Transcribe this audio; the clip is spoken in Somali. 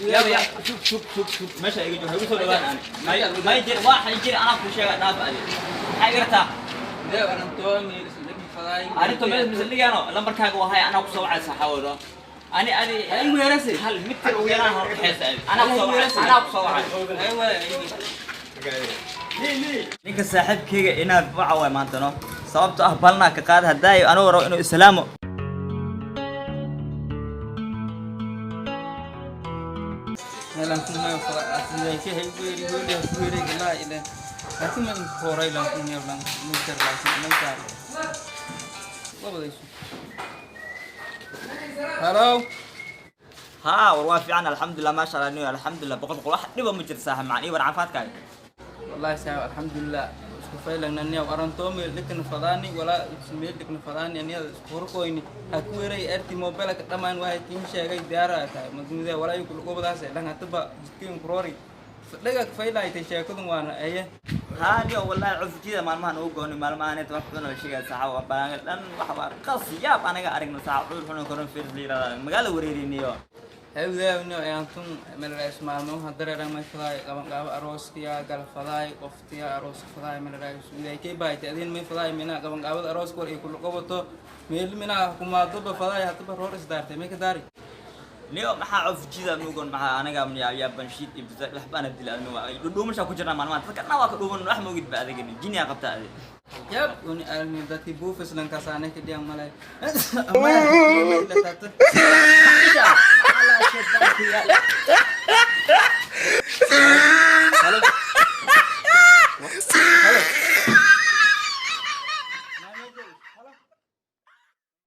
يا شوف ماشي يجي هيقول له انا ما يجي واحد يجي انا في شيء دافع عليه حيرتا ده انا تومي لكن فلاي انا تو مثل انا لمبركاga waa hay ana ku soo wacaysa xawado ani ay weerasay hal mitir ugu yaraan hor xeesay ana ku soo wacay ninka saaxiibkayga inaad waxa way maantano sababtoo ah balna ka qaad hadaayo anoo rabo inuu islaamo helan kuma falaay si hay weeri la ila laakiin ma horay lan kun yeelan mister laakiin ma taal hello ها وروافي عنا الحمد لله ما شاء الله الحمد لله بقول واحد دبا مجر ساحه معني ور عفاتك والله ساعه الحمد لله isku faylan anniya arantomi likan fadani wala ismeed likan fadani anniya qorqoyni aku weeray arti mobile ka dhamaan waay tiin sheegay diyaara tahay madmuda wala ay ku gobadaas dhan hataba jidkeen kurori fadhiga faylay tay sheekadun waana aye ها اليوم والله عفجيده maalmahan ugu gooni maalmahan inta wax badan oo sheegay saxaabo baan dhan wax baa qasiyab anaga aragna saxaabo xun koran fiir liirada magaala wareeriniyo هؤلاء أنتم من الرئيس معلوم هذا ما فلاي قام أروس كيا قال فلاي قفتيا أروس فلاي من الرئيس إذا كي باي تأذين من فلاي منا قام أروس كور يكون قوته ميل منا حكومة طب فلاي هتبى رورس دارته ما كداري اليوم maxaa cufjida nuugon maxaa anaga yaa banshiid ibta laxbana dilaan dhuumasha ku jirna maalmahan dadkana waa ka dhuuman wax ma ogid ba adeegani jinya qabta adeeg yab uni almi dadki buufis lan kasaane ka diyan malay ama ila tata ala shadda ya halo